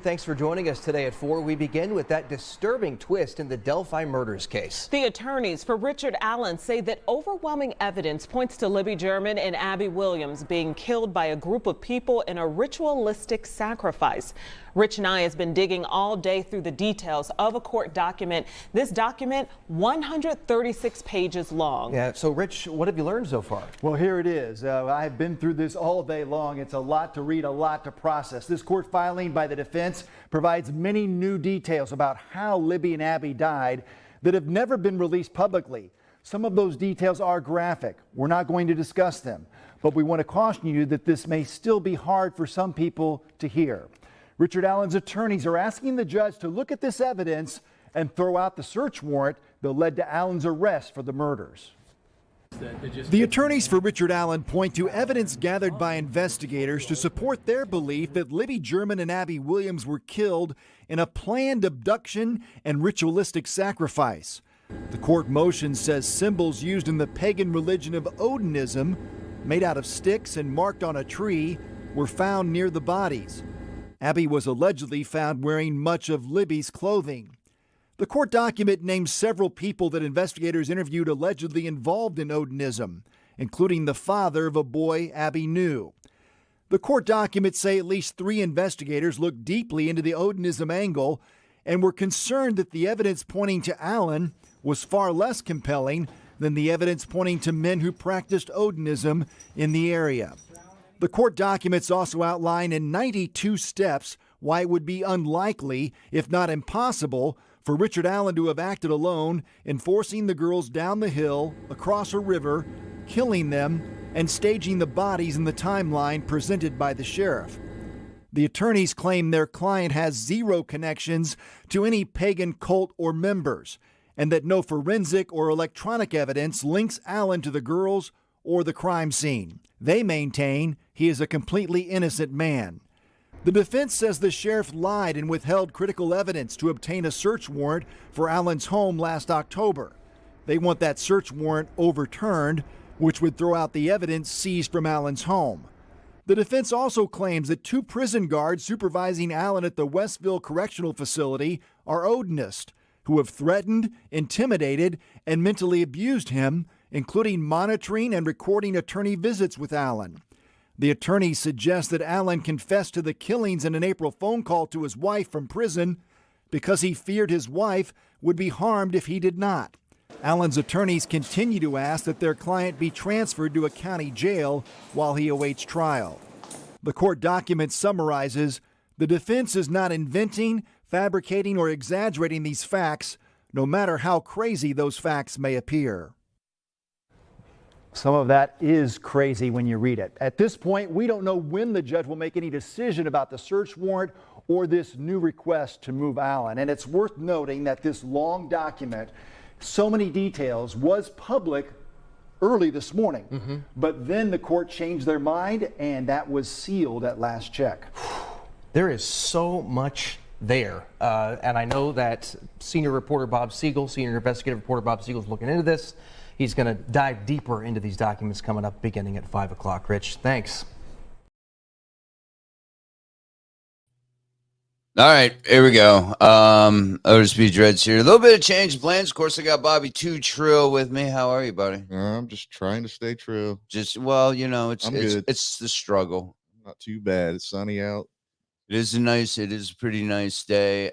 Thanks for joining us today at 4. We begin with that disturbing twist in the Delphi murders case. The attorneys for Richard Allen say that overwhelming evidence points to Libby German and Abby Williams being killed by a group of people in a ritualistic sacrifice. Rich Nye has been digging all day through the details of a court document. This document, 136 pages long. Yeah, so Rich, what have you learned so far? Well, here it is. I've been through this all day long. It's a lot to read, a lot to process. This court filing by the defense provides many new details about how Libby and Abby died that have never been released publicly. Some of those details are graphic. We're not going to discuss them, but we want to caution you that this may still be hard for some people to hear. Richard Allen's attorneys are asking the judge to look at this evidence and throw out the search warrant that led to Allen's arrest for the murders. The attorneys for Richard Allen point to evidence gathered by investigators to support their belief that Libby German and Abby Williams were killed in a planned abduction and ritualistic sacrifice. The court motion says symbols used in the pagan religion of Odinism, made out of sticks and marked on a tree, were found near the bodies. Abby was allegedly found wearing much of Libby's clothing. The court document names several people that investigators interviewed allegedly involved in Odinism, including the father of a boy Abby knew. The court documents say at least 3 investigators looked deeply into the Odinism angle and were concerned that the evidence pointing to Allen was far less compelling than the evidence pointing to men who practiced Odinism in the area. The court documents also outline in 92 steps why it would be unlikely, if not impossible, for Richard Allen to have acted alone in forcing the girls down the hill, across a river, killing them, and staging the bodies in the timeline presented by the sheriff. The attorneys claim their client has 0 connections to any pagan cult or members, and that no forensic or electronic evidence links Allen to the girls or the crime scene. They maintain he is a completely innocent man. The defense says the sheriff lied and withheld critical evidence to obtain a search warrant for Allen's home last October. They want that search warrant overturned, which would throw out the evidence seized from Allen's home. The defense also claims that 2 prison guards supervising Allen at the Westville Correctional Facility are Odinists who have threatened, intimidated, and mentally abused him, including monitoring and recording attorney visits with Allen. The attorneys suggest that Allen confessed to the killings in an April phone call to his wife from prison because he feared his wife would be harmed if he did not. Allen's attorneys continue to ask that their client be transferred to a county jail while he awaits trial. The court document summarizes, the defense is not inventing, fabricating, or exaggerating these facts, no matter how crazy those facts may appear. Some of that is crazy when you read it. At this point, we don't know when the judge will make any decision about the search warrant or this new request to move Allen. And it's worth noting that this long document, so many details, was public early this morning. But then the court changed their mind, and that was sealed at last check. There is so much there. And I know that senior investigative reporter Bob Siegel is looking into this. He's going to dive deeper into these documents coming up beginning at 5 o'clock. Rich, thanks. All right, here we go. Otis B Dreds here. A little bit of change of plans. Of course, I got Bobby 2 Trill with me. How are you, buddy? I'm just trying to stay true. Well, you know, it's good. It's the struggle. Not too bad. It's sunny out. It is a pretty nice day.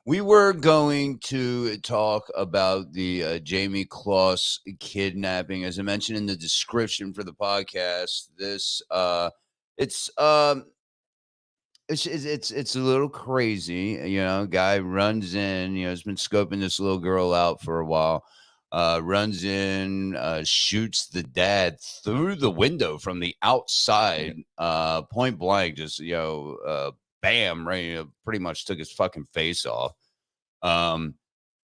We were going to talk about the Jayme Closs kidnapping. As I mentioned in the description for the podcast, it's a little crazy. You know, guy runs in, has been scoping this little girl out for a while. Runs in, shoots the dad through the window from the outside, point blank, just, bam, right, pretty much took his fucking face off.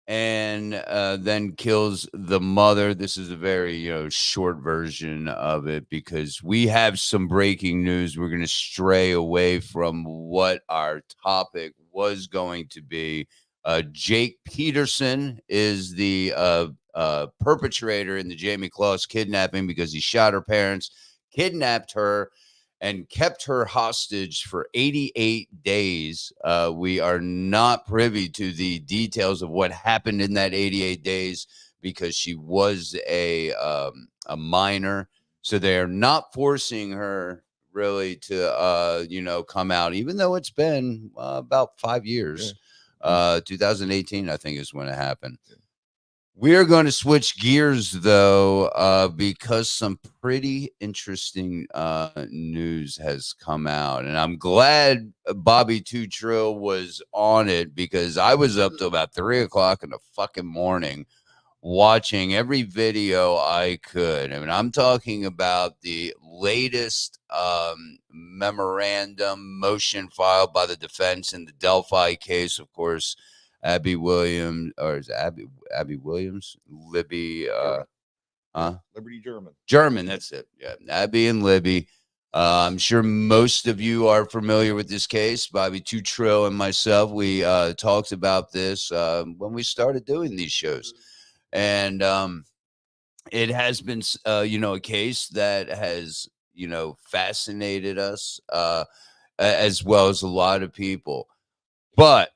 And then kills the mother. This is a very, short version of it because we have some breaking news. We're going to stray away from what our topic was going to be. Jake Peterson is the perpetrator in the Jayme Closs kidnapping because he shot her parents, kidnapped her, and kept her hostage for 88 days. We are not privy to the details of what happened in that 88 days because she was a minor. So they are not forcing her really to, come out, even though it's been about 5 years. 2018, I think, is when it happened. We are going to switch gears, though, because some pretty interesting news has come out. And I'm glad Bobby Trill was on it because I was up till about 3 o'clock in the fucking morning watching every video I could. I mean, I'm talking about the latest memorandum motion filed by the defense in the Delphi case, of course. Abby Williams, or is it Abby Williams? Libby, Liberty German. German, that's it. Yeah, Abby and Libby. I'm sure most of you are familiar with this case. Bobby Trill and myself, we talked about this when we started doing these shows. And it has been, a case that has, fascinated us as well as a lot of people. But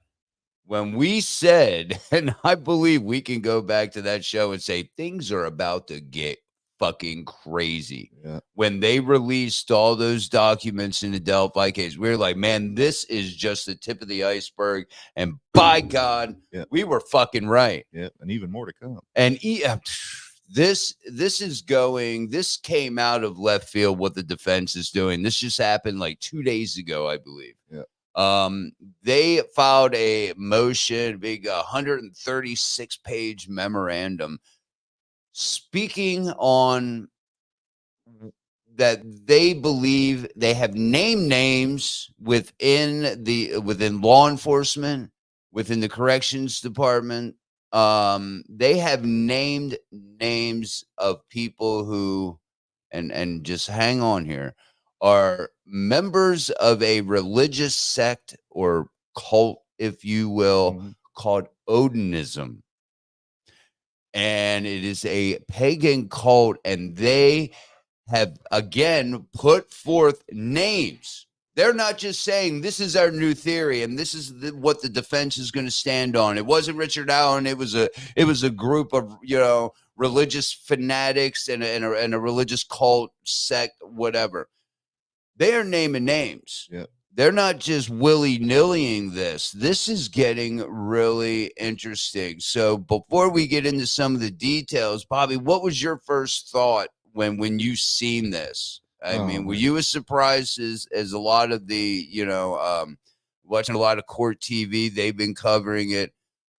when we said, and I believe we can go back to that show and say things are about to get fucking crazy. Yeah. When they released all those documents in the Delphi case, we were like, man, this is just the tip of the iceberg. And by God, we were fucking right. Yeah, and even more to come. And this came out of left field, what the defense is doing. This just happened like 2 days ago, I believe. Yeah. They filed a motion, big 136-page memorandum speaking on that they believe they have named names within law enforcement, within the corrections department. They have named names of people who, and just hang on here, are members of a religious sect or cult, if you will, called Odinism. And it is a pagan cult, and they have, again, put forth names. They're not just saying this is our new theory and this is what the defense is going to stand on. It wasn't Richard Allen. It was a group of, religious fanatics and a religious cult sect, whatever. They are naming names. Yeah. They're not just willy-nillying this. This is getting really interesting. So before we get into some of the details, Bobby, what was your first thought when you seen this? I mean, were you as surprised as a lot of the, watching a lot of court TV, they've been covering it.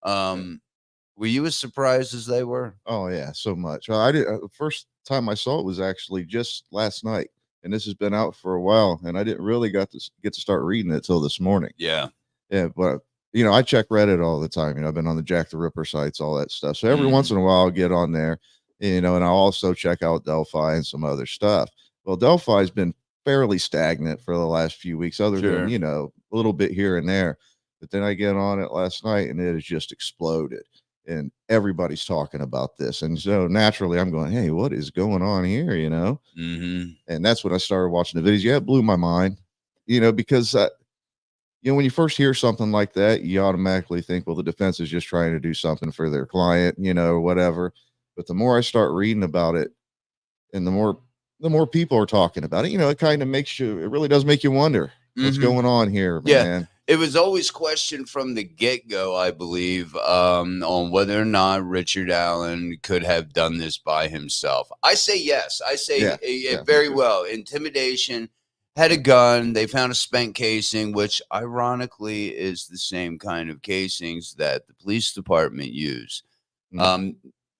Were you as surprised as they were? Oh yeah, so much. I did. The first time I saw it was actually just last night, and this has been out for a while, and I didn't really get to start reading it till this morning. Yeah. Yeah, but I check Reddit all the time. I've been on the Jack the Ripper sites, all that stuff. So every once in a while, I'll get on there, and I'll also check out Delphi and some other stuff. Well, Delphi's been fairly stagnant for the last few weeks, other than a little bit here and there. But then I get on it last night, and it has just exploded. And everybody's talking about this. And so naturally I'm going, hey, what is going on here? And that's when I started watching the videos. Yeah, it blew my mind, because, when you first hear something like that, you automatically think, well, the defense is just trying to do something for their client, or whatever. But the more I start reading about it and the more people are talking about it, it kind of it really does make you wonder what's going on here, man. Yeah. It was always questioned from the get-go, I believe, on whether or not Richard Allen could have done this by himself. I say yes. I say very well. Intimidation, had a gun. They found a spent casing, which ironically is the same kind of casings that the police department use.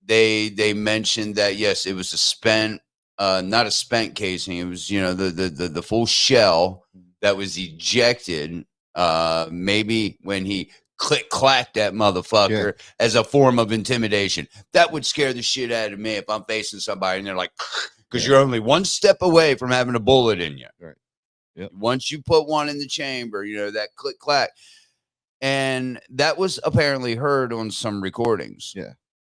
They mentioned that, yes, it was a spent, not a spent casing. It was, the full shell that was ejected. Maybe when he click-clacked that motherfucker as a form of intimidation. That would scare the shit out of me if I'm facing somebody and they're like, because you're only one step away from having a bullet in you. Right. Yep. Once you put one in the chamber, that click-clack. And that was apparently heard on some recordings. Yeah.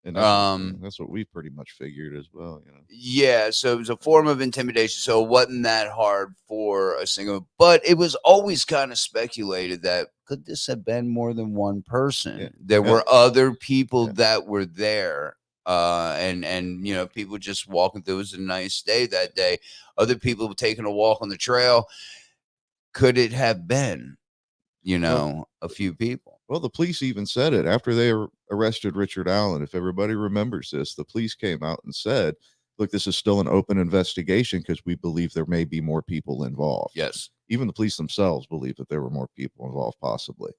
And that's what we pretty much figured as well, you know. Yeah, so it was a form of intimidation. So it wasn't that hard for a single, but it was always kind of speculated that could this have been more than one person? Yeah. There were other people Yeah. that were there. And you know, people just walking through. It was a nice day that day. Other people taking a walk on the trail. Could it have been, you know, a few people? Well, the police even said it after they arrested Richard Allen. If everybody remembers this, the police came out and said, look, this is still an open investigation because we believe there may be more people involved. Yes. Even the police themselves believe that there were more people involved, possibly.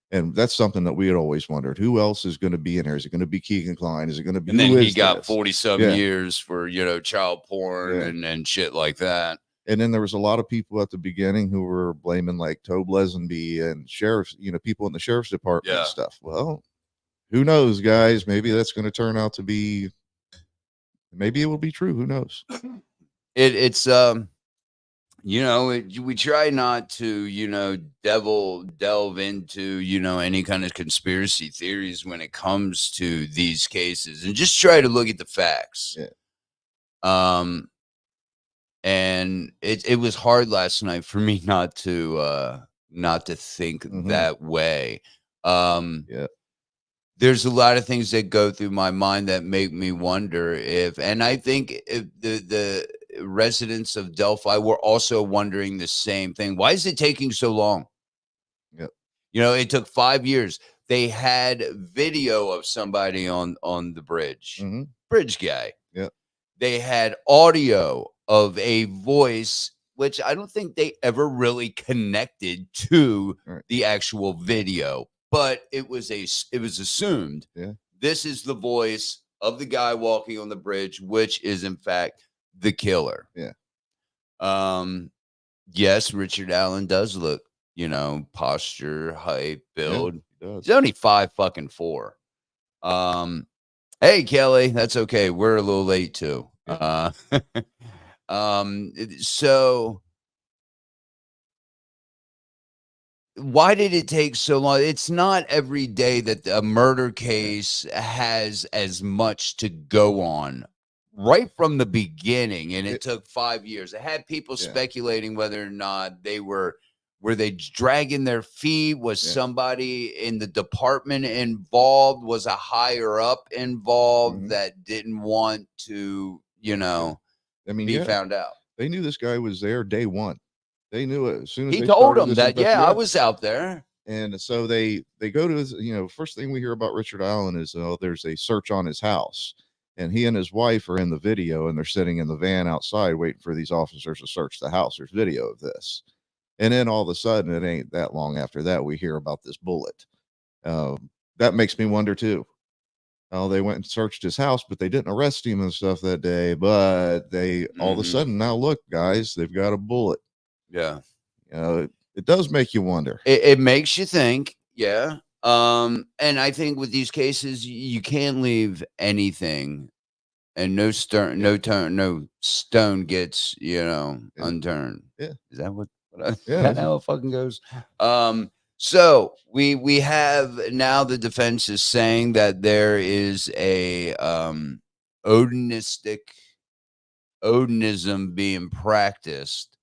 And that's something that we had always wondered. Who else is going to be in here? Is it going to be Keegan Klein? Is it going to be? And then he got 40-some Yeah. years for, you know, child porn and shit like that. And then there was a lot of people at the beginning who were blaming like Tobe Lesenby and sheriffs, you know, people in the sheriff's department and stuff. Well, who knows, guys? Maybe that's going to turn out to be, maybe it will be true. Who knows? It's you know, we try not to, you know, delve into, you know, any kind of conspiracy theories when it comes to these cases, and just try to look at the facts. Yeah. And it was hard last night for me not to think that way. Yeah. There's a lot of things that go through my mind that make me wonder if, and I think if the residents of Delphi were also wondering the same thing. Why is it taking so long? Yep. You know, it took 5 years. They had video of somebody on the bridge, bridge guy. Yeah. They had audio of a voice, which I don't think they ever really connected to the actual video, but it was assumed this is the voice of the guy walking on the bridge, which is in fact the killer. Yeah. Yes, Richard Allen does look, you know, posture, height, build. Yeah, he's only 5'4". Hey Kelly, that's okay. We're a little late too. Yeah. So why did it take so long? It's not every day that a murder case has as much to go on right from the beginning, and it took 5 years. It had people speculating whether or not were they dragging their feet? Was somebody in the department involved? Was a higher up involved that didn't want to, you know, be found out? They knew this guy was there day one. They knew it as soon as he they told started them that. I was out there. And so they go to his, you know, first thing we hear about Richard Allen is there's a search on his house, and he and his wife are in the video, and they're sitting in the van outside waiting for these officers to search the house. There's video of this. And then all of a sudden, it ain't that long after that, we hear about this bullet. That makes me wonder too. They went and searched his house, but they didn't arrest him and stuff that day. But they all of a sudden, now look, guys, they've got a bullet. Yeah. You know, it does make you wonder. It makes you think. Yeah. And I think with these cases, you can't leave anything, and no stone gets, you know, unturned. Yeah. Is that what? That's how it fucking goes. So we have now the defense is saying that there is a Odinism being practiced,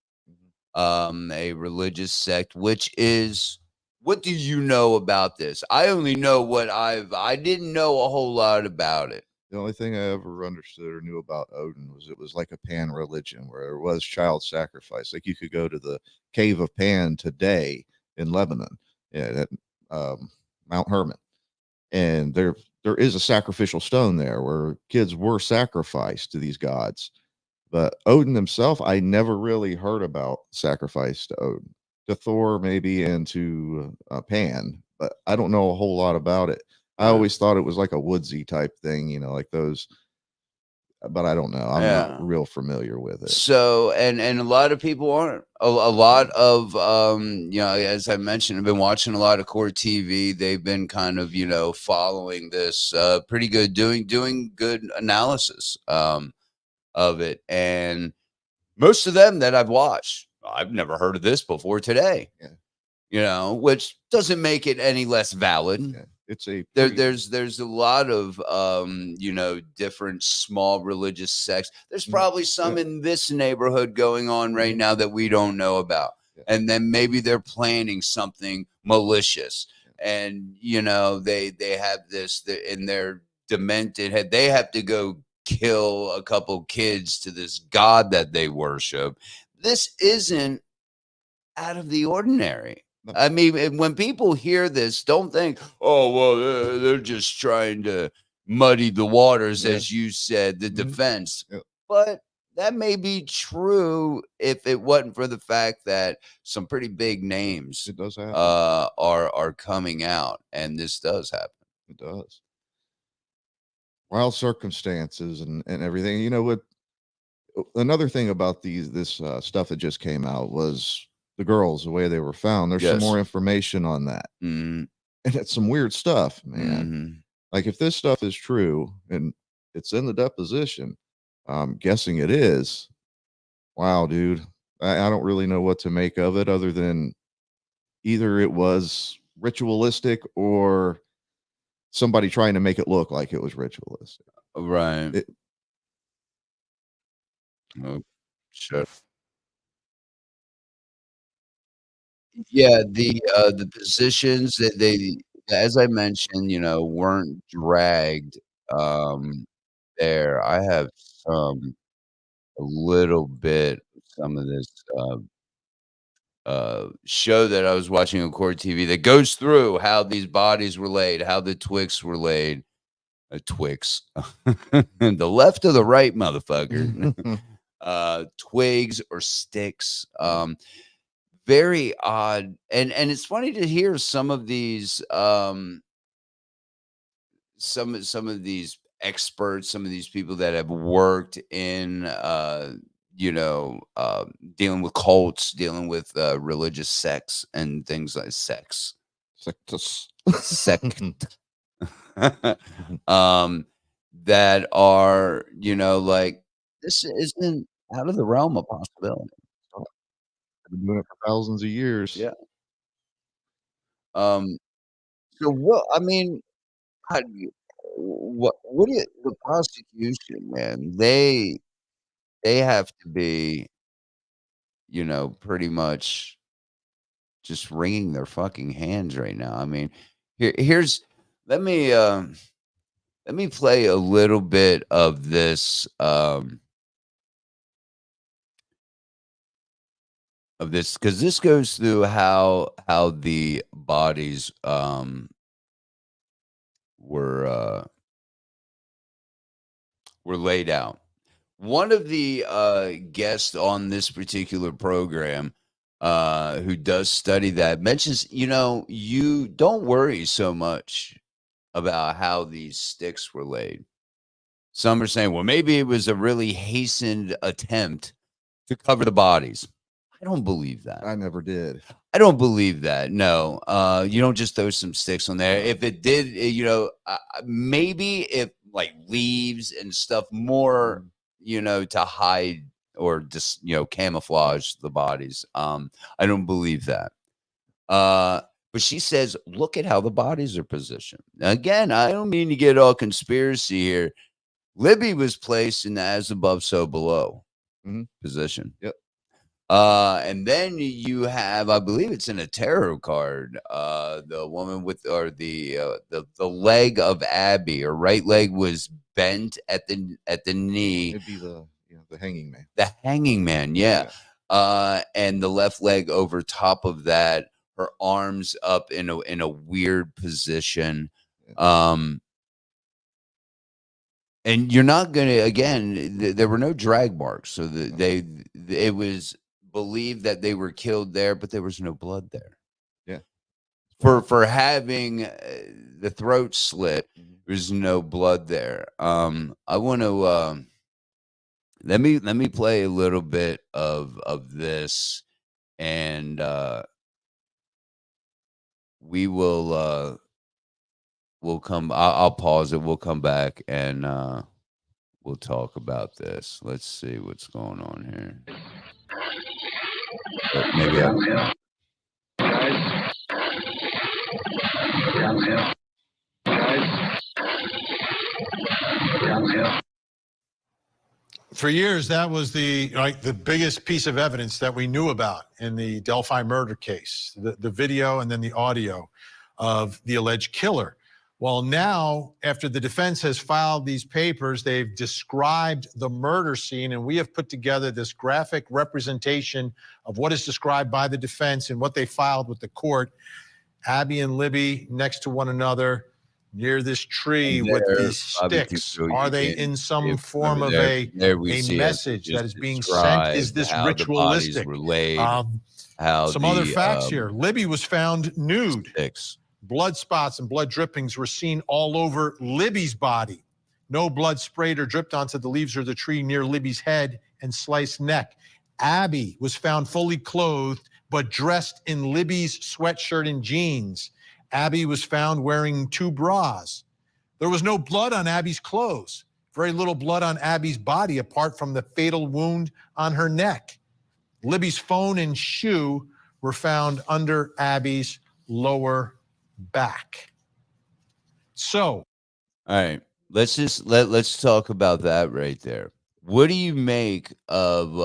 a religious sect, which is, what do you know about this? I only know what I didn't know a whole lot about it. The only thing I ever understood or knew about Odin was it was like a Pan religion where there was child sacrifice. Like you could go to the cave of Pan today in Lebanon, at Mount Hermon, and there is a sacrificial stone there where kids were sacrificed to these gods. But Odin himself, I never really heard about sacrifice to Odin, to Thor maybe, and to Pan, but I don't know a whole lot about it. I always thought it was like a woodsy type thing, you know, like those, but I don't know. I'm not real familiar with it. So, and a lot of people aren't. A lot of, you know, as I mentioned, I've been watching a lot of court TV. They've been kind of, you know, following this pretty good, doing good analysis of it. And most of them that I've watched, I've never heard of this before today. Yeah. which doesn't make it any less valid. Yeah, it's a There's a lot of different small religious sects. There's probably some in this neighborhood going on right now that we don't know about. Yeah. And then maybe they're planning something malicious. And they have this in their demented head. They have to go kill a couple kids to this god that they worship. This isn't out of the ordinary. I mean, when people hear this, don't think, oh, well, they're just trying to muddy the waters, as you said, the defense. Yeah. But that may be true if it wasn't for the fact that some pretty big names It does happen. are coming out, and this does happen. It does. Wild circumstances and everything. You know what? Another thing about this stuff that just came out was the girls, the way they were found. There's some Yes. more information on that, Mhm. and it's some weird stuff, man. Mhm. Like if this stuff is true and it's in the deposition, I'm guessing it is. Wow, dude. I don't really know what to make of it other than either it was ritualistic or somebody trying to make it look like it was ritualistic. Right. It- Oh, sure. Yeah, the positions that they, as I mentioned, weren't dragged there. I have a little bit some of this show that I was watching on Court TV that goes through how these bodies were laid, how the Twix were laid. Twix. The left or the right, motherfucker. Twigs or sticks. Very odd, and it's funny to hear some of these some of these experts, some of these people that have worked in dealing with cults, dealing with religious sects and things like sex Sectus. sect that are like, this isn't out of the realm of possibility. Been doing it for thousands of years. Yeah. Um, so what I mean, how do you what do you the prosecution, man, they have to be, pretty much just wringing their fucking hands right now. I mean, here's let me let me play a little bit of this because this goes through how the bodies were were laid out. One of the guests on this particular program who does study that mentions, you don't worry so much about how these sticks were laid. Some are saying, well, maybe it was a really hastened attempt to cover the bodies. I don't believe that. I never did. I don't believe that. No, you don't just throw some sticks on there. If it did, maybe if like leaves and stuff more, to hide or just, camouflage the bodies. I don't believe that. But she says, look at how the bodies are positioned. Now, again, I don't mean to get all conspiracy here. Libby was placed in the as above, so below position. Yep. And then you have, I believe it's in a tarot card, the woman with, or the leg of Abby, her right leg was bent at the knee. It'd be the hanging man. The hanging man, yeah. And the left leg over top of that, her arms up in a weird position. And you're not gonna, again, there were no drag marks, so it was believed that they were killed there, but there was no blood there. Yeah. For having the throat slit, there's no blood there. I want to let me play a little bit of this, and we will we'll come. I'll pause it. We'll come back and we'll talk about this. Let's see what's going on here. But maybe Downhill. Guys. Downhill. For years, that was the biggest piece of evidence that we knew about in the Delphi murder case, the video and then the audio of the alleged killer. Well, now, after the defense has filed these papers, they've described the murder scene, and we have put together this graphic representation of what is described by the defense and what they filed with the court. Abby and Libby next to one another near this tree with these sticks. Are they in some form of a message that is being sent? Is this ritualistic? Some other facts here. Libby was found nude. Blood spots and blood drippings were seen all over Libby's body. No blood sprayed or dripped onto the leaves or the tree near Libby's head and sliced neck. Abby was found fully clothed, but dressed in Libby's sweatshirt and jeans. Abby was found wearing 2 bras. There was no blood on Abby's clothes. Very little blood on Abby's body apart from the fatal wound on her neck. Libby's phone and shoe were found under Abby's lower back. So, all right, let's talk about that right there. What do you make of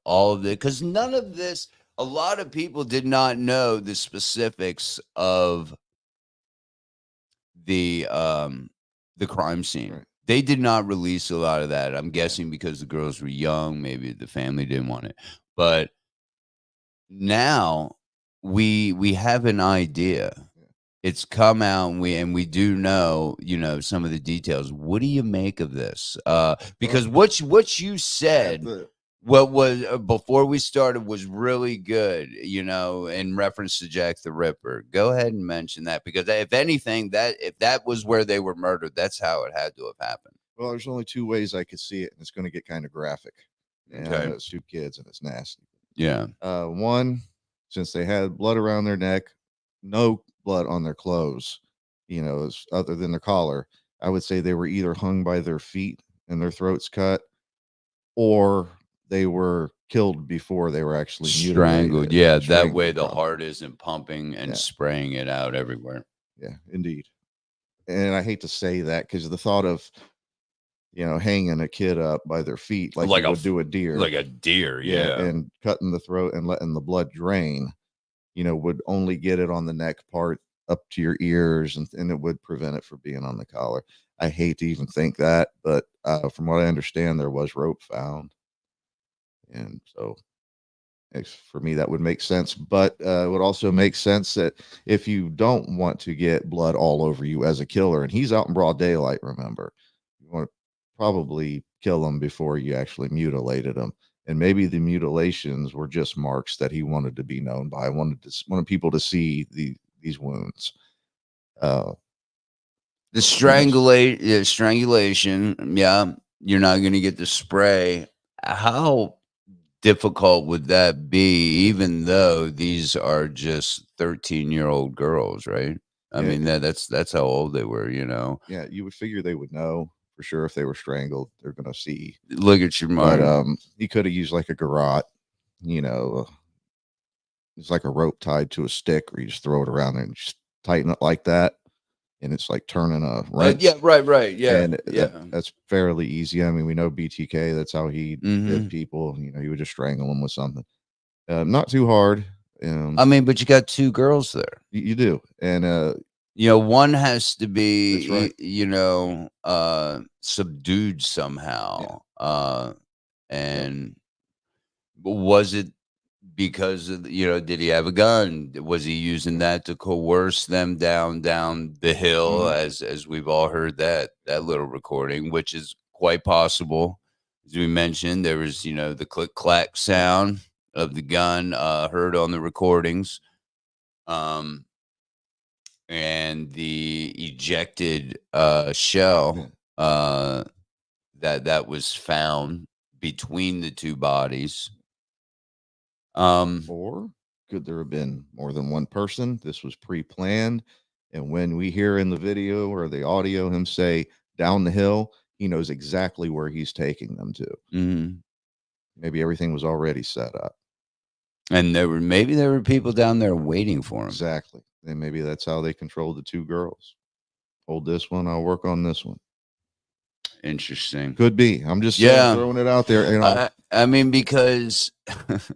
all of it? Because none of this, a lot of people did not know the specifics of the crime scene. Right. They did not release a lot of that. I'm guessing because the girls were young, maybe the family didn't want it. But now we have an idea. It's come out, and we do know, some of the details. What do you make of this? Because what you said, what was before we started, was really good. In reference to Jack the Ripper. Go ahead and mention that, because if anything, if that was where they were murdered, that's how it had to have happened. Well, there's only 2 ways I could see it, and it's going to get kind of graphic. And okay. It's 2 kids, and it's nasty. Yeah. One, since they had blood around their neck, no blood on their clothes, other than their collar, I would say they were either hung by their feet and their throats cut, or they were killed before they were actually strangled. Yeah, that way the heart isn't pumping and spraying it out everywhere. Yeah, indeed. And I hate to say that, because the thought of hanging a kid up by their feet like you would do a deer, yeah, and cutting the throat and letting the blood drain, would only get it on the neck part up to your ears, and it would prevent it from being on the collar. I hate to even think that, but from what I understand, there was rope found. And so for me, that would make sense. But it would also make sense that if you don't want to get blood all over you as a killer, and he's out in broad daylight, remember, you want to probably kill him before you actually mutilated him. And maybe the mutilations were just marks that he wanted to be known by. Wanted people to see these wounds. The strangulation, yeah, you're not going to get the spray. How difficult would that be, even though these are just 13-year-old girls, right? I mean, that's how old they were, Yeah, you would figure they would know for sure if they were strangled. They're going to see. Look at your mind. But he could have used like a garrote, it's like a rope tied to a stick, where you just throw it around and just tighten it like that, and it's like turning a wrench. Yeah, right. Yeah, and that's fairly easy. I mean, we know BTK. That's how he did people. He would just strangle them with something. Not too hard. I mean, but you got 2 girls there. You do, and one has to be, right. Subdued somehow. Yeah. And was it because of, did he have a gun? Was he using that to coerce them down the hill? As we've all heard that little recording, which is quite possible. As we mentioned, there was, the click clack sound of the gun heard on the recordings. And the ejected shell that was found between the 2 bodies. Or could there have been more than one person? This was pre-planned, and when we hear in the video or the audio him say down the hill, he knows exactly where he's taking them to. Mm-hmm. Maybe everything was already set up. And maybe there were people down there waiting for him. Exactly. And maybe that's how they controlled the two girls. Hold this one, I'll work on this one. Interesting. Could be. I'm just saying, throwing it out there. You know, I mean, because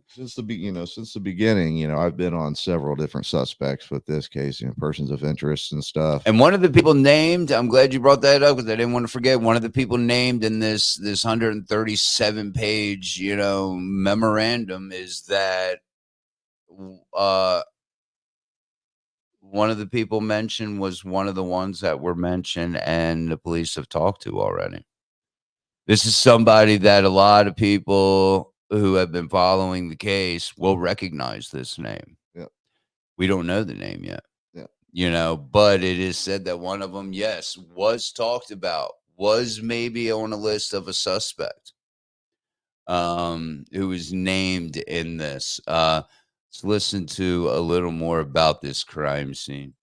since the beginning, I've been on several different suspects with this case, persons of interest and stuff. And one of the people named, I'm glad you brought that up because I didn't want to forget. One of the people named in this 137 page, memorandum is that one of the people mentioned was one of the ones that were mentioned and the police have talked to already. This is somebody that a lot of people who have been following the case will recognize this name. Yeah. We don't know the name yet. Yeah. But it is said that one of them, yes, was talked about, was maybe on a list of a suspect who was named in this. Let's listen to a little more about this crime scene.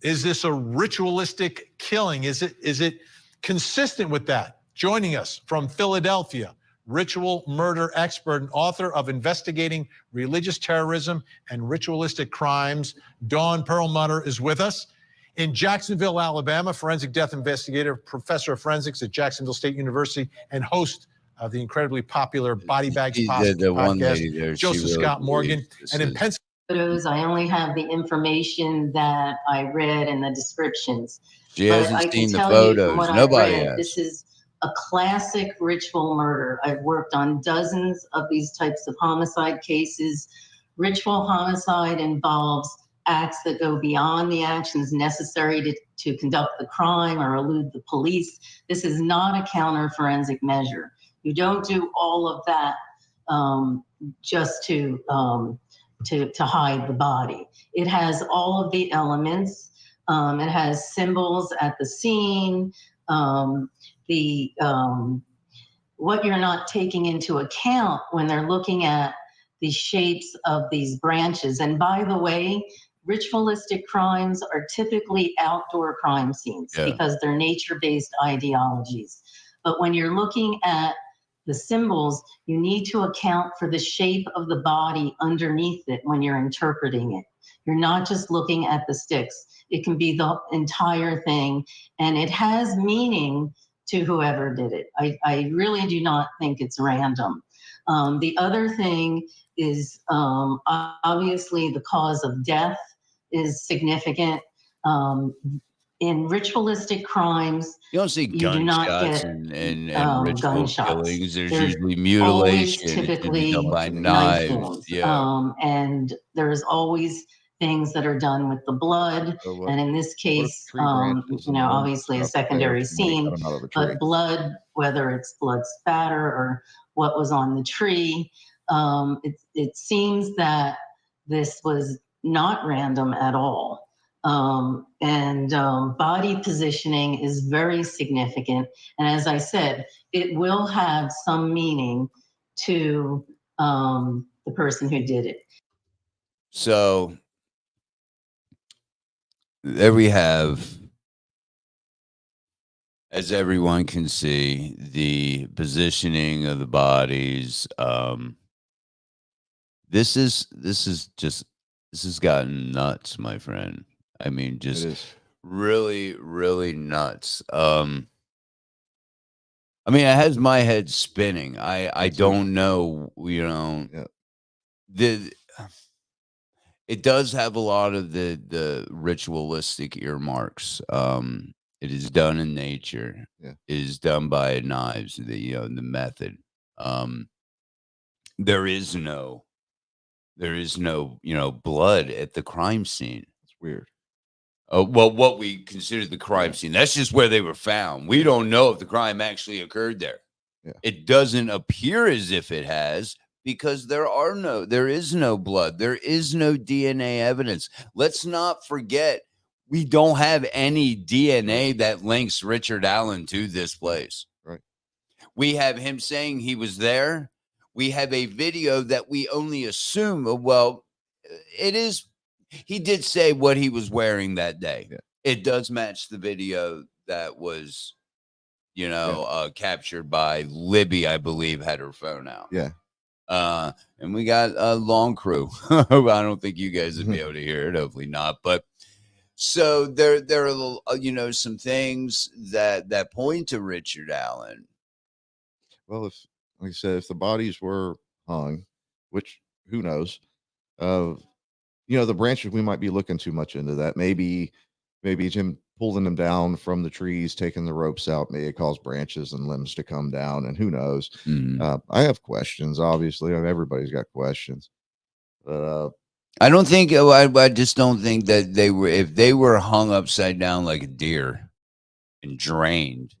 Is this a ritualistic killing? Is it consistent with that? Joining us from Philadelphia, ritual murder expert and author of Investigating Religious Terrorism and Ritualistic Crimes, Dawn Perlmutter is with us. In Jacksonville, Alabama, forensic death investigator, professor of forensics at Jacksonville State University, and host of the incredibly popular Body Bags podcast, Joseph Scott Morgan. And in Pennsylvania, I only have the information that I read and the descriptions. She hasn't seen the photos. Nobody has. This is a classic ritual murder. I've worked on dozens of these types of homicide cases. Ritual homicide involves acts that go beyond the actions necessary to conduct the crime or elude the police. This is not a counter forensic measure. You don't do all of that just to hide the body. It has all of the elements. It has symbols at the scene. What you're not taking into account when they're looking at the shapes of these branches. And by the way, ritualistic crimes are typically outdoor crime scenes because they're nature-based ideologies. But when you're looking at the symbols, you need to account for the shape of the body underneath it when you're interpreting it. You're not just looking at the sticks. It can be the entire thing, and it has meaning to whoever did it. I really do not think it's random. The other thing is obviously the cause of death is significant. In ritualistic crimes, you don't see gunshots and ritual gunshots. killings. There's usually mutilation. Typically done by knives. And there's always things that are done with the blood. And in this case, obviously a secondary scene, but blood, whether it's blood spatter or what was on the tree, it seems that this was not random at all. Body positioning is very significant. And as I said, it will have some meaning to the person who did it. So there we have, as everyone can see, the positioning of the bodies. This has gotten nuts, my friend. I mean, just really, really nuts. I mean, it has my head spinning. I don't know, it does have a lot of the ritualistic earmarks. It is done in nature. Yeah. It is done by knives, the method. There is no blood at the crime scene. It's weird. Well, what we consider the crime scene, that's just where they were found. We don't know if the crime actually occurred there. Yeah. It doesn't appear as if it has, because there is no blood. There is no DNA evidence. Let's not forget, we don't have any DNA that links Richard Allen to this place. Right. We have him saying he was there. We have a video that we only assume, he did say what he was wearing that day. Yeah. It does match the video that was, captured by Libby, I believe, had her phone out. Yeah. And we got a long crew. I don't think you guys would be able to hear it. Hopefully not. But so there are some things that point to Richard Allen. Well, if, like I said, if the bodies were hung, which who knows, the branches, we might be looking too much into that. Maybe it's him pulling them down from the trees, taking the ropes out, may it cause branches and limbs to come down, and who knows. I have questions, obviously. Everybody's got questions. But I don't think, I just don't think that if they were hung upside down like a deer and drained,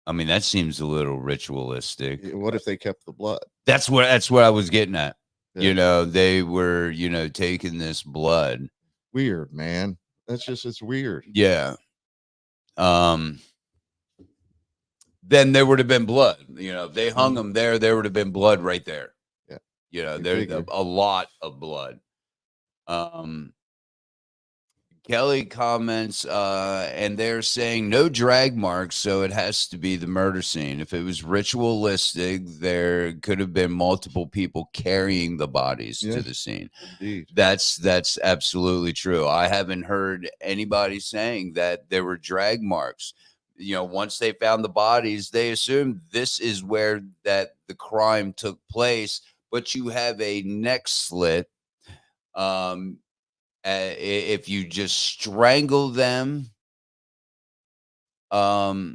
I mean, that seems a little ritualistic. what if they kept the blood? That's what I was getting at. Yeah. They were, taking this blood. Weird, man. It's weird. Yeah. Then there would have been blood. If they hung them there would have been blood right there. Yeah. There's a lot of blood. Kelly comments, and they're saying no drag marks, so it has to be the murder scene. If it was ritualistic, there could have been multiple people carrying the bodies to the scene. Indeed. That's absolutely true. I haven't heard anybody saying that there were drag marks. Once they found the bodies, they assumed this is where that the crime took place, but you have a neck slit. If you just strangle them, and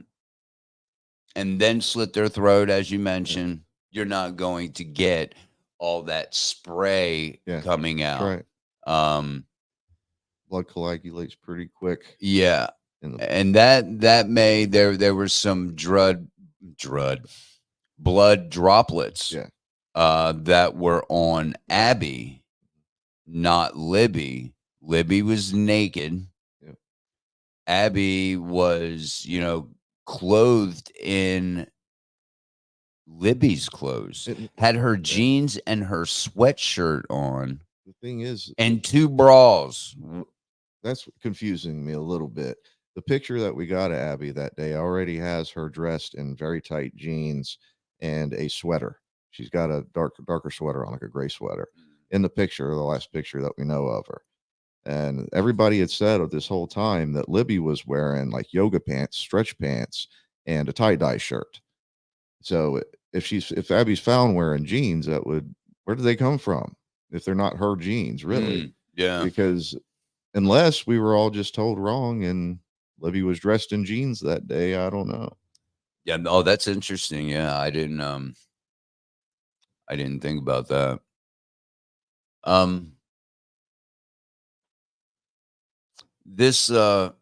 then slit their throat, as you mentioned, you're not going to get all that spray coming out. Right. Blood coagulates pretty quick. Yeah. And that may there were some blood droplets that were on Abby, not Libby. Libby was naked. Yep. Abby was, clothed in Libby's clothes. Had her jeans and her sweatshirt on. The thing is, and 2 bras. That's confusing me a little bit. The picture that we got of Abby that day already has her dressed in very tight jeans and a sweater. She's got a darker sweater on, like a gray sweater, in the picture, the last picture that we know of her. And everybody had said of this whole time that Libby was wearing like yoga pants, stretch pants, and a tie-dye shirt. So if Abby's found wearing jeans, where did they come from? If they're not her jeans, really? Yeah. Because unless we were all just told wrong and Libby was dressed in jeans that day, I don't know. Yeah. Oh, that's interesting. Yeah, I didn't think about that. This and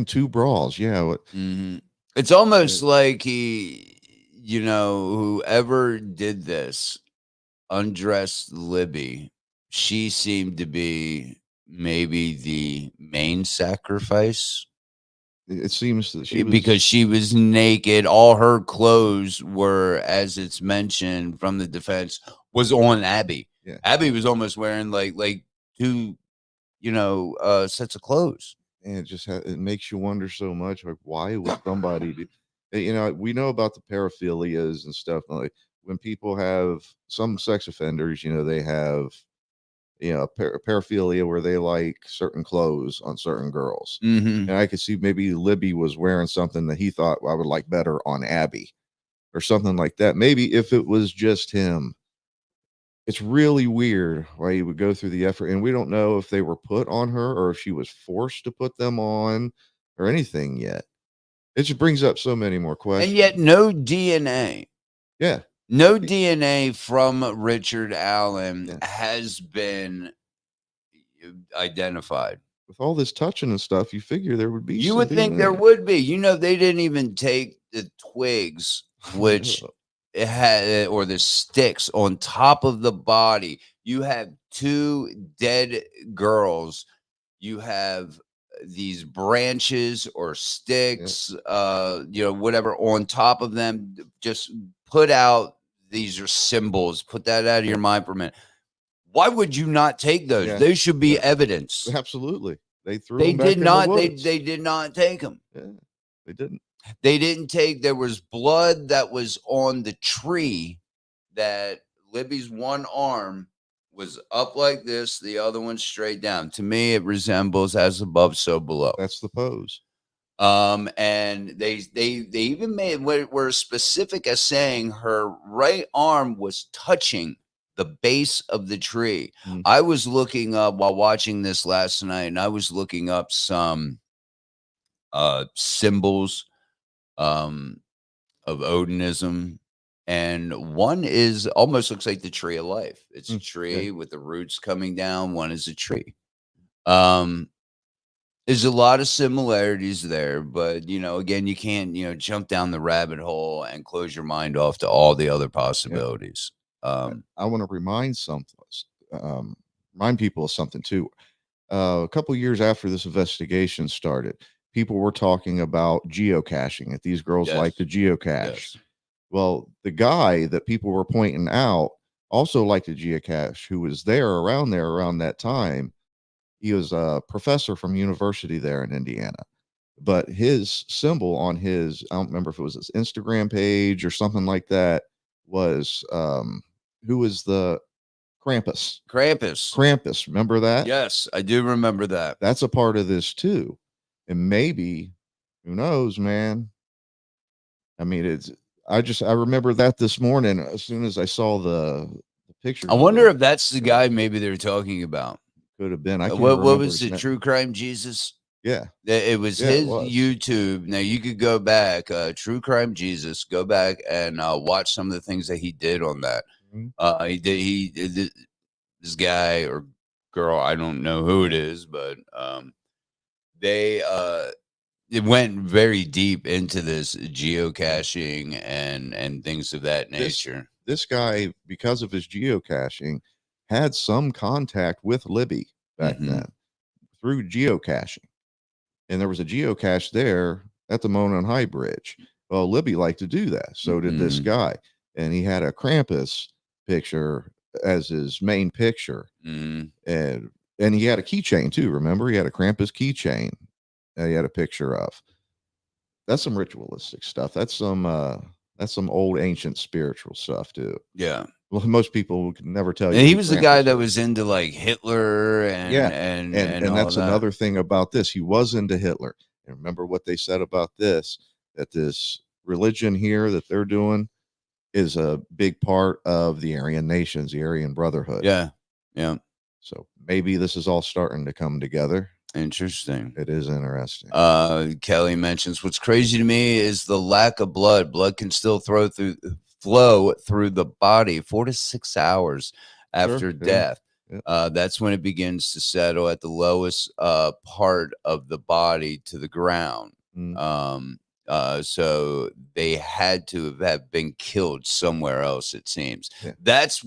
2 bras, It's almost like whoever did this undressed Libby. She seemed to be maybe the main sacrifice. It seems that because she was naked. All her clothes were, as it's mentioned from the defense, was on Abby. Yeah. Abby was almost wearing like 2 sets of clothes. And it makes you wonder so much, like, why would somebody do? We know about the paraphilias and stuff. Like when people have some sex offenders, they have paraphilia where they like certain clothes on certain girls. And I could see maybe Libby was wearing something that he thought I would like better on Abby or something like that. Maybe if it was just him. It's really weird why he would go through the effort, and we don't know if they were put on her or if she was forced to put them on or anything yet. It just brings up so many more questions. And yet no DNA. Yeah. No DNA from Richard Allen has been identified. With all this touching and stuff, you figure there would be. You would think there would be. They didn't even take the twigs, which it had, or the sticks on top of the body. You have 2 dead girls. You have these branches or sticks, whatever on top of them. Just put out. These are symbols. Put that out of your mind for a minute. Why would you not take those? Yeah. They should be evidence. Absolutely. They threw. They them back did in not. the woods. They did not take them. Yeah, they didn't. They didn't take. There was blood that was on the tree. That Libby's one arm was up like this, the other one straight down. To me, it resembles as above, so below. That's the pose. And they even were specific as saying her right arm was touching the base of the tree. Mm. I was looking up while watching this last night, and I was looking up some symbols of Odinism, and one is almost looks like the tree of life. It's a tree with the roots coming down. One is a tree. There's a lot of similarities there, but again, you can't jump down the rabbit hole and close your mind off to all the other possibilities. I want to remind people of something too. A couple years after this investigation started, people were talking about geocaching, that these girls like to geocache. Well, the guy that people were pointing out also liked to geocache, who was around that time. He was a professor from university there in Indiana, but his symbol on his, I don't remember if it was his Instagram page or something like that, was who was the Krampus. Krampus, remember that? Yes, I do remember that. That's a part of this too. And maybe, who knows, man? I mean, I remember that this morning as soon as I saw the picture. I wonder if that's the guy maybe they're talking about. Could have been. What was it? True Crime Jesus? Yeah. It was his YouTube. Now you could go back, True Crime Jesus, go back and watch some of the things that he did on that. Mm-hmm. He did this guy or girl, I don't know who it is, but it went very deep into this geocaching and things of that nature. This guy, because of his geocaching, had some contact with Libby back then through geocaching. And there was a geocache there at the Mona and High Bridge. Well, Libby liked to do that. So did this guy. And he had a Krampus picture as his main picture. And he had a keychain too. Remember, he had a Krampus keychain that he had a picture of. That's some ritualistic stuff. That's some old ancient spiritual stuff too. Yeah. Well, most people could never tell you. And he was the guy that was into like Hitler and that's another thing about this. He was into Hitler. And remember what they said about this, that this religion here that they're doing is a big part of the Aryan nations, the Aryan Brotherhood. Yeah. Yeah. So maybe this is all starting to come together. Interesting. It is interesting. Kelly mentions what's crazy to me is the lack of blood. Blood can still flow through the body 4 to 6 hours after death. Yeah. That's when it begins to settle at the lowest part of the body to the ground. So they had to have been killed somewhere else, it seems. Yeah. That's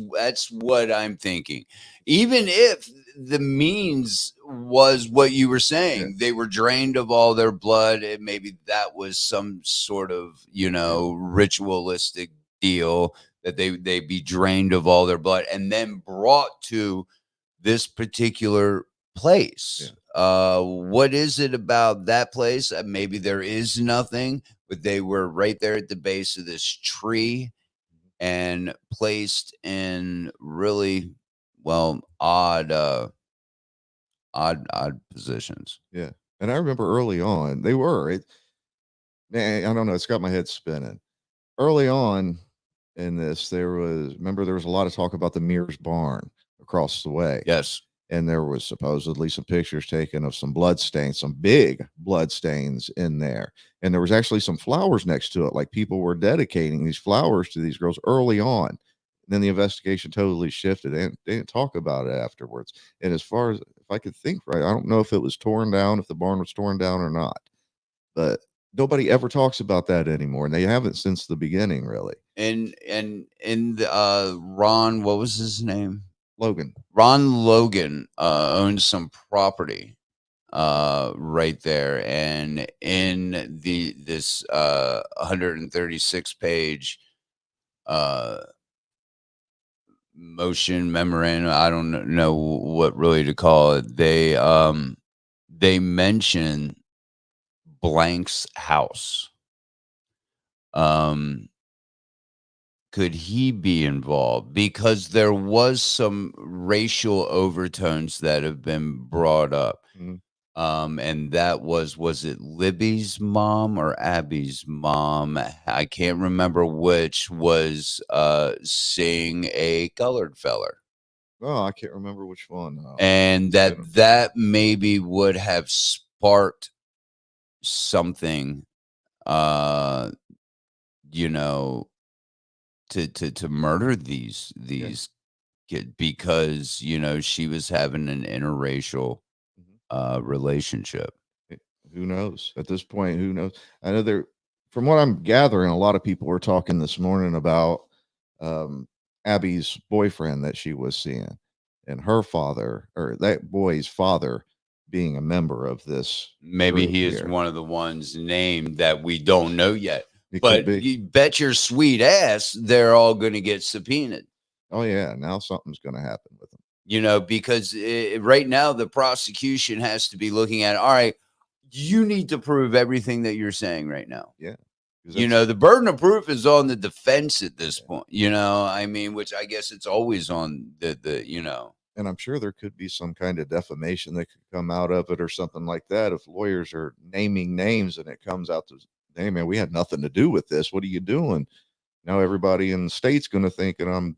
what I'm thinking. Even if the means was what you were saying, they were drained of all their blood, and maybe that was some sort of, ritualistic deal that they be drained of all their blood and then brought to this particular place. What is it about that place? Maybe there is nothing, but they were right there at the base of this tree and placed in really odd positions. Yeah. And I remember early on I don't know, it's got my head spinning. Early on in this, there was a lot of talk about the Mears barn across the way. Yes. And there was supposedly some pictures taken of some blood stains, some big blood stains in there. And there was actually some flowers next to it. Like people were dedicating these flowers to these girls early on. And then the investigation totally shifted and they didn't talk about it afterwards. And as far as if I could think right, I don't know if it was torn down, if the barn was torn down or not. But nobody ever talks about that anymore. And they haven't since the beginning, really. And the Ron, what was his name? Ron Logan owns some property right there, and in this 136 page motion memorandum, I don't know what really to call it, they mention Blank's house. Um, could he be involved? Because there was some racial overtones that have been brought up. Mhm. And that was it Libby's mom or Abby's mom? I can't remember which was seeing a colored feller. Oh, I can't remember which one. And that maybe would have sparked something, you know, to murder these kid, because she was having an interracial relationship. Who knows? At this point, who knows? I know from what I'm gathering, a lot of people were talking this morning about um, Abby's boyfriend that she was seeing, and her father, or that boy's father, being a member of this. Maybe group he is here. one of the ones named that we don't know yet. It But could be. you bet your sweet ass they're all going to get subpoenaed. Oh yeah, now something's going to happen with them. Because right now the prosecution has to be looking at, all right, you need to prove everything that you're saying right now. Yeah. The burden of proof is on the defense at this point, I mean, which I guess it's always on the. And I'm sure there could be some kind of defamation that could come out of it or something like that. If lawyers are naming names and it comes out to, hey man, we had nothing to do with this. What are you doing? Now everybody in the state's going to think that I'm,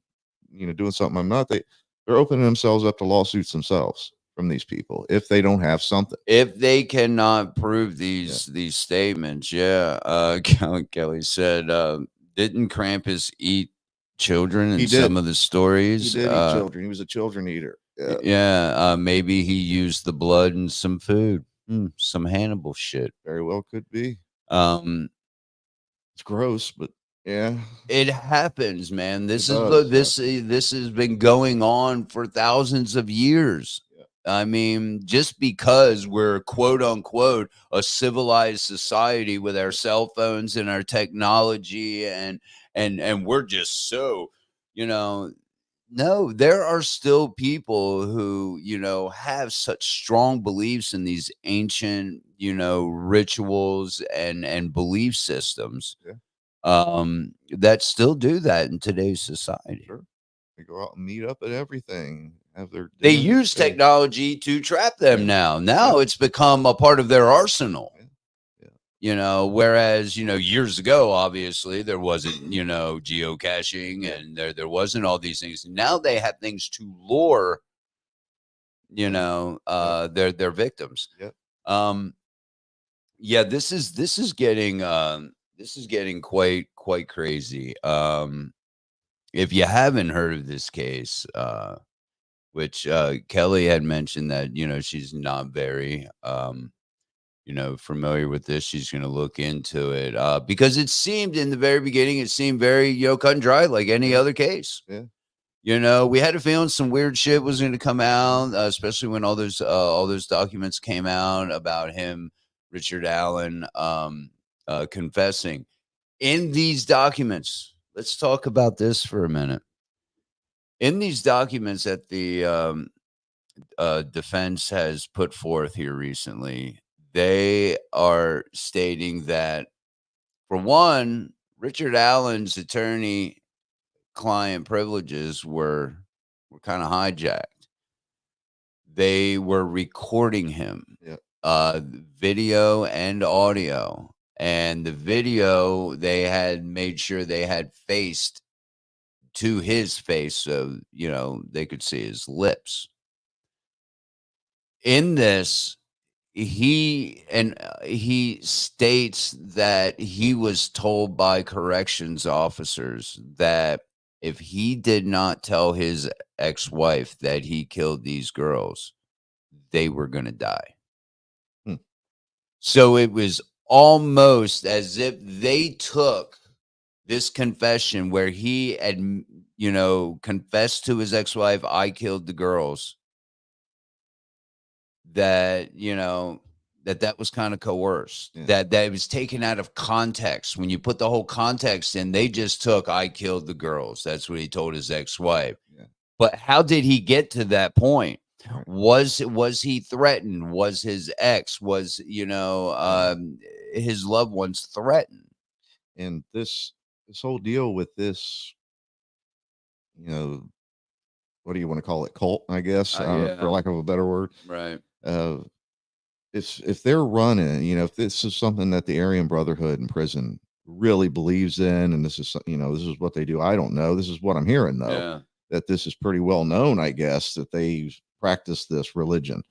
doing something I'm not. They're opening themselves up to lawsuits themselves from these people if they don't have something. If they cannot prove these statements, Kelly said, didn't Krampus eat children in some of the stories? He did eat children. He was a children eater. Yeah. Maybe he used the blood in some food. Some Hannibal shit. Very well could be. It's gross, but yeah, it happens, man. This has been going on for thousands of years. Yeah. I mean, just because we're quote unquote a civilized society with our cell phones and our technology and we're just so, no, there are still people who, have such strong beliefs in these ancient, rituals and belief systems. Yeah. That still do that in today's society. Sure. They go out and meet up at everything. They use technology to trap them now. Now it's become a part of their arsenal. Whereas, years ago, obviously, there wasn't, geocaching and there wasn't all these things. Now they have things to lure, their victims. Yeah. This is getting quite crazy. If you haven't heard of this case, which Kelly had mentioned that, she's not very familiar with this. She's going to look into it because it seemed in the very beginning, it seemed very, cut and dry like any other case. Yeah. We had a feeling some weird shit was going to come out, especially when all those documents came out about him, Richard Allen, confessing. In these documents, let's talk about this for a minute. In these documents that the defense has put forth here recently, they are stating that, for one, Richard Allen's attorney-client privileges were kind of hijacked. They were recording him, video and audio. And the video, they had made sure they had faced to his face so, they could see his lips. In this, he states that he was told by corrections officers that if he did not tell his ex-wife that he killed these girls, they were going to die. So it was almost as if they took this confession where he had, confessed to his ex-wife, I killed the girls, that, that was kind of coerced, that it was taken out of context. When you put the whole context in, they just took, I killed the girls. That's what he told his ex-wife. Yeah. But how did he get to that point? Right. Was he threatened? Was his ex, his loved ones threatened? And this whole deal with this, you know, what do you want to call it? Cult, I guess, Yeah. for lack of a better word. Right. Uh, if they're running, you know, if this is something that the Aryan Brotherhood in prison really believes in, and this is, you know, this is what they do. I don't know. This is what I'm hearing though, Yeah. that this is pretty well known, I guess, that they practice this religion.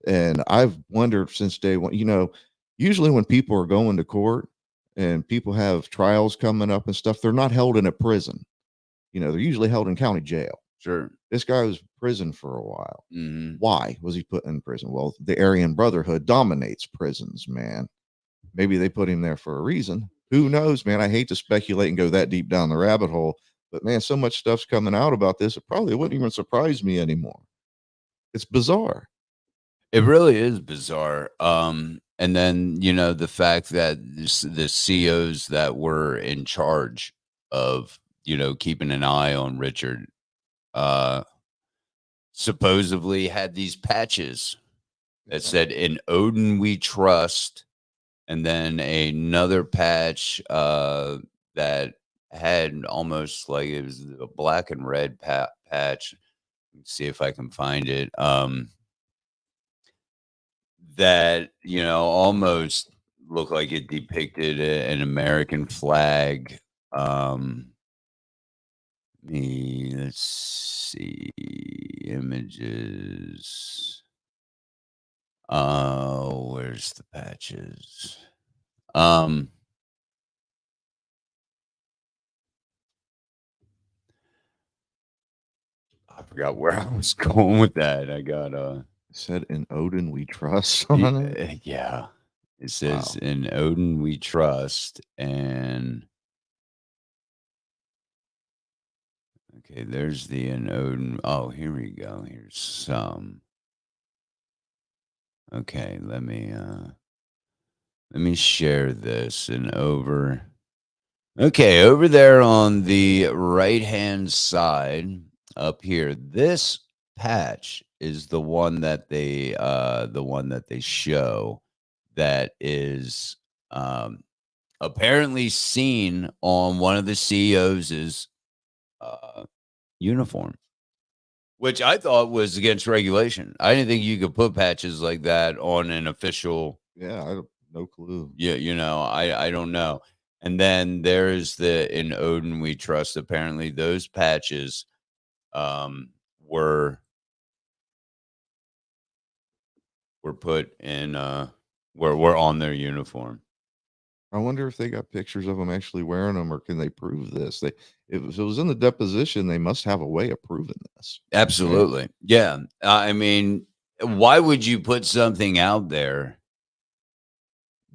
And I've wondered since day one, you know, usually when people are going to court and people have trials coming up and stuff, they're not held in a prison. You know, they're usually held in county jail. Sure. This guy was in prison for a while. Mm-hmm. Why was he put in prison? Well, the Aryan Brotherhood dominates prisons, man. Maybe they put him there for a reason. Who knows, man? I hate to speculate and go that deep down the rabbit hole, but man, so much stuff's coming out about this. It probably wouldn't even surprise me anymore. It's bizarre. It really is bizarre. And then, you know, the fact that the COs that were in charge of, you know, keeping an eye on Richard, supposedly had these patches that said "In Odin We Trust," and then another patch that had almost like it was a black and red patch. Let's see if I can find it. That, you know, almost looked like it depicted an American flag. Let's see images. Where's the patches? I forgot where I was going with that. I got Said "In Odin We Trust" on it. yeah. It says Wow. "In Odin We Trust," and okay, there's the "In Odin." Oh, here we go. Here's some. Okay, let me share this and over. Okay, over there on the right-hand side up here, this patch is the one that they show that is apparently seen on one of the CEOs' uniform, which I thought was against regulation. I didn't think you could put patches like that on an official. Yeah, I don't, no clue. Yeah, you know, I don't know. And then there's the "In Odin We Trust." Apparently, those patches were put in were on their uniform. I wonder if they got pictures of them actually wearing them, or can they prove this? If it was in the deposition, they must have a way of proving this. Right? Absolutely. Yeah. I mean, why would you put something out there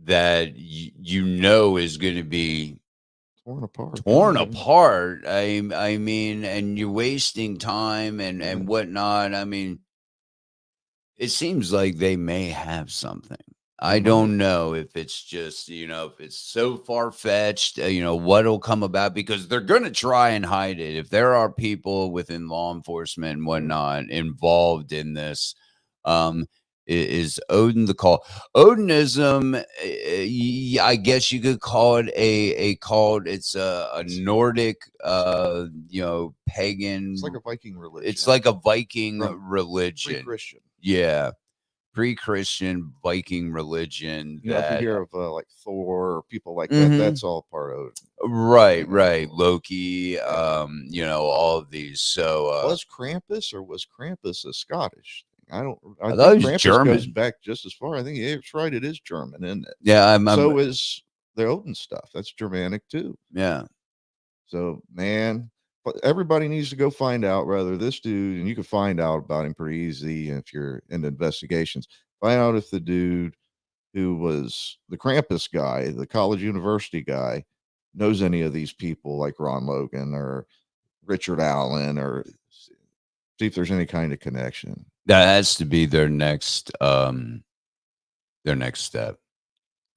that you know is going to be Torn apart. torn Yeah. apart? I mean, and you're wasting time and whatnot. I mean, it seems like they may have something. I don't know if it's just, you know, if it's so far-fetched, you know, what'll come about, because they're going to try and hide it. If there are people within law enforcement and whatnot involved in this, is Odin the call? Odinism, I guess you could call it a cult. It's a Nordic, you know, pagan. It's like a Viking religion. It's like a Viking religion. Pre-Christian. Yeah. Pre-Christian Viking religion. You know, if you That hear of like Thor or people like that, that's all part of it. right. Loki, you know, all of these. So Was Krampus a Scottish thing? I thought think it was Krampus German. goes back just as far. I think it's right. It is German, isn't it? yeah, So is the Odin stuff. That's Germanic too. yeah. So, man, but everybody needs to go find out whether this dude, and you can find out about him pretty easy if you're into investigations. Find out if the dude who was the Krampus guy, the college university guy, knows any of these people like Ron Logan or Richard Allen, or see if there's any kind of connection. That has to be their next step.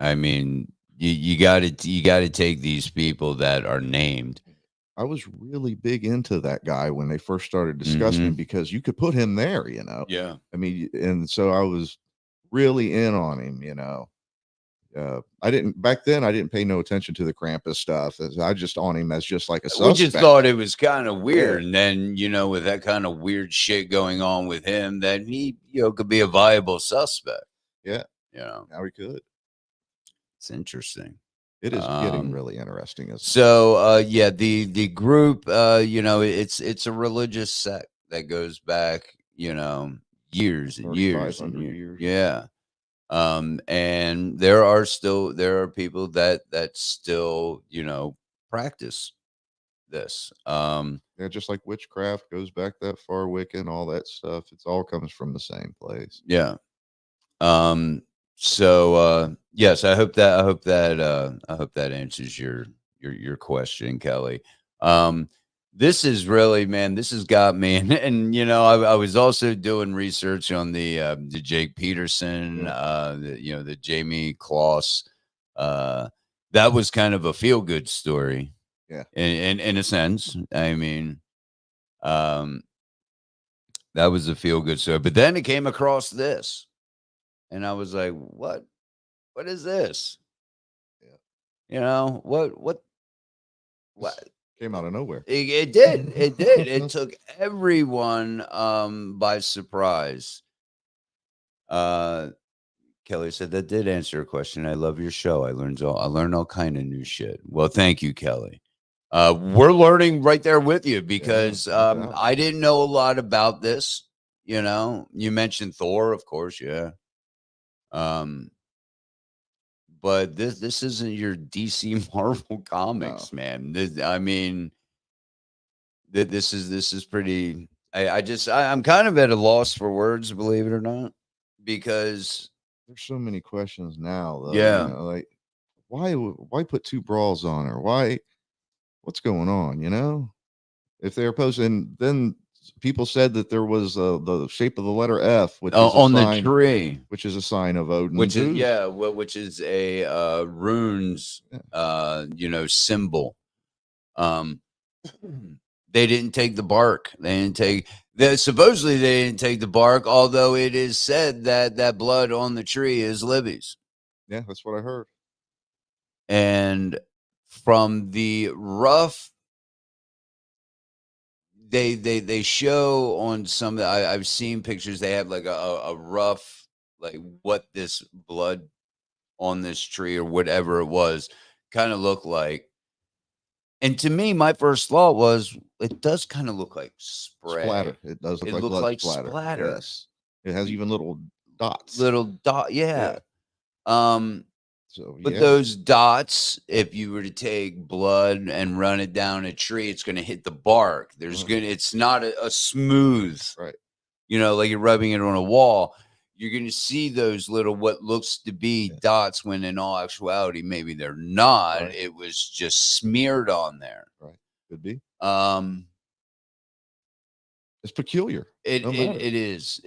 I mean, you got to take these people that are named. I was really big into that guy when they first started discussing him, because you could put him there, you know. Yeah. I mean, and so I was really in on him, you know. I didn't back then. I didn't pay no attention to the Krampus stuff. I just on him as just like a suspect. We just thought it was kind of weird, and then with that kind of weird shit going on with him, that he could be a viable suspect. Yeah, now he could. It's interesting. It is getting really interesting. So, the group, it's a religious sect that goes back, years and years and years. Yeah. And there are people that still, practice this. Yeah, just like witchcraft goes back that far, Wiccan, all that stuff. It's all comes from the same place. Yeah. So yes, I hope that answers your question, Kelly. This is really, man, this has got me, and I was also doing research on the Jake Peterson, the Jayme Closs. That was kind of a feel good story. Yeah. In a sense. I mean, that was a feel good story. But then it came across this. And I was like, what is this? Yeah. What came out of nowhere. It did. It took everyone by surprise. Kelly said that did answer a question. I love your show. I learned all kind of new shit. Well, thank you, Kelly. We're learning right there with you because I didn't know a lot about this. You mentioned Thor, of course, yeah. But this isn't your DC Marvel comics, man. This is pretty. I'm kind of at a loss for words, believe it or not, because there's so many questions now. Though, yeah, like why put two bras on her? What's going on? If they're posting, then people said that there was the shape of the letter F, which is on the tree, which is a sign of Odin, which is a runes, symbol. They didn't take the bark. Supposedly they didn't take the bark, although it is said that blood on the tree is Libby's. Yeah, that's what I heard. And from the rough. They show on some. I've seen pictures. They have like a rough, like what this blood on this tree or whatever it was kind of looked like. And to me, my first thought was it does kind of look like spray. Splatter. It does look like splatter. Yes. It has even little dots. Yeah. But those dots, if you were to take blood and run it down a tree, it's going to hit the bark. It's not a smooth, right? Like you're rubbing it on a wall. You're going to see those little what looks to be dots when in all actuality maybe they're not. Right. It was just smeared on there. Right, could be. It's peculiar. It is.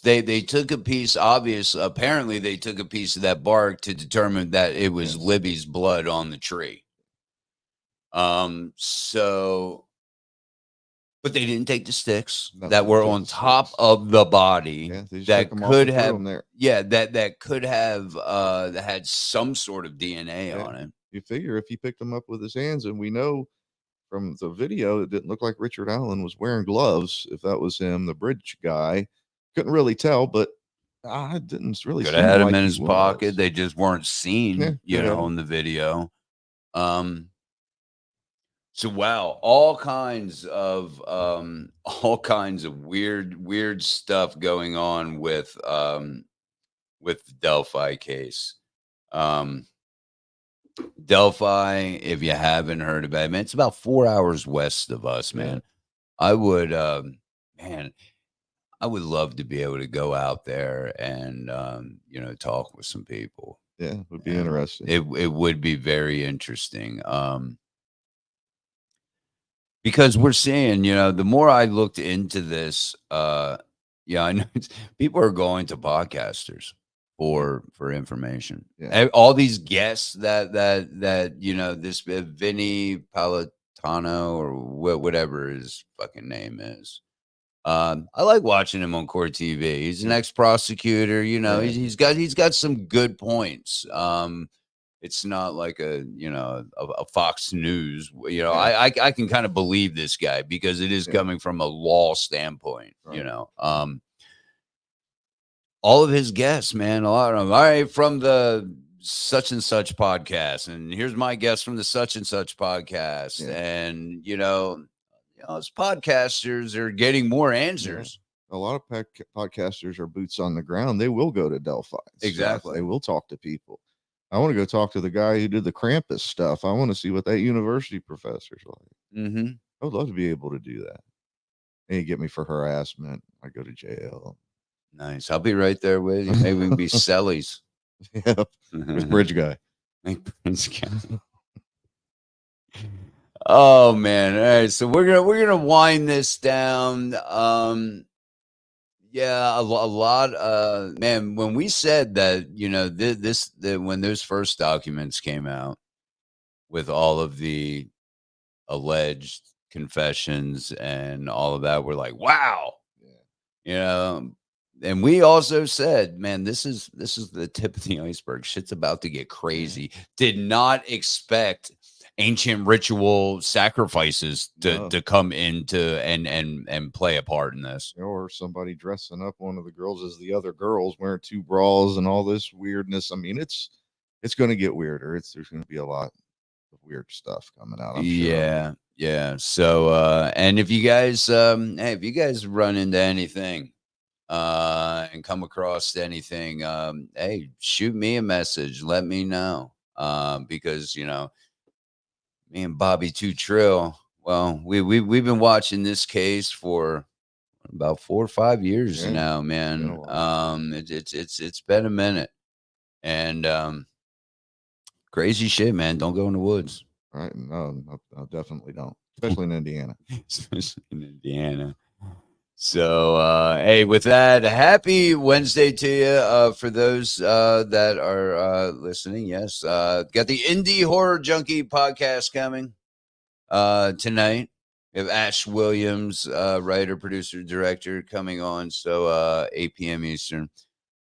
They took a piece. Apparently, they took a piece of that bark to determine that it was Libby's blood on the tree. But they didn't take the sticks that were on top of the body that could have. That could have had some sort of DNA on it. You figure if he picked them up with his hands, and we know. From the video, it didn't look like Richard Allen was wearing gloves. If that was him, the bridge guy, couldn't really tell, but I didn't really. Could have had him in his pocket. They just weren't seen, in the video. So wow, all kinds of weird stuff going on with the Delphi case. Delphi, if you haven't heard about it, man, it's about 4 hours west of us, man. I would love to be able to go out there and talk with some people. Yeah, it would be interesting. It would be very interesting. Because we're seeing, the more I looked into this, I know people are going to podcasters for information. All these guests that this Vinny Palatano or whatever his fucking name is, I like watching him on Court TV. He's an ex-prosecutor. You know, Yeah. he's got some good points. It's not like a Fox News. You know, Yeah. I can kind of believe this guy because it is coming from a law standpoint. Right. You know, all of his guests, man, a lot of them. All right, from the such and such podcast, and here's my guest from the such and such podcast, and as podcasters are getting more answers. A lot of podcasters are boots on the ground. They will go to Delphi. Exactly. They will talk to people. I want to go talk to the guy who did the Krampus stuff. I want to see what that university professor's like. Mm-hmm. I would love to be able to do that. And you get me for harassment. I go to jail. Nice. I'll be right there with you. Maybe we can be sellies. Yeah. With Bridge Guy. Bridge Guy. Oh man. All right. So we're gonna wind this down. Yeah, a lot. Man, when we said that, when those first documents came out with all of the alleged confessions and all of that, we're like, wow. And we also said, man, this is the tip of the iceberg. Shit's about to get crazy. Did not expect ancient ritual sacrifices to come into and play a part in this. Or somebody dressing up one of the girls as the other girls, wearing 2 bras and all this weirdness. I mean, it's going to get weirder. There's going to be a lot of weird stuff coming out. I'm sure. Yeah. So, and if you guys, if you guys run into anything, and come across anything, hey, shoot me a message. Let me know, because me and Bobby Trill. Well, we've been watching this case for about 4 or 5 years now, man. It's been a minute, and crazy shit, man. Don't go in the woods. Right? No, I definitely don't, especially in Indiana. Especially in Indiana. So, hey, with that, happy Wednesday to you. For those that are listening, yes, got the Indie Horror Junkie podcast coming tonight. We have Ash Williams, writer, producer, director, coming on. So 8 p.m. Eastern.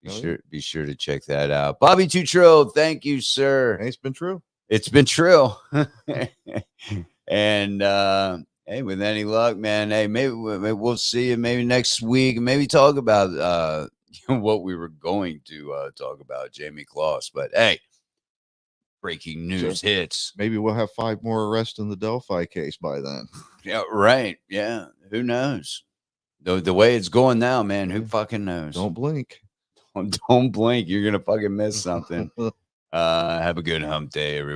Be sure to check that out. Bobby Trill, thank you, sir. Hey, it's been true. It's been Trill. And hey, with any luck, man, hey, maybe we'll see you maybe next week. Maybe talk about what we were going to talk about, Jayme Closs. But hey, breaking news hits. Maybe we'll have 5 more arrests in the Delphi case by then. Yeah, right. Yeah, who knows? The way it's going now, man, who fucking knows? Don't blink. Don't blink. You're gonna fucking miss something. Have a good hump day, everyone.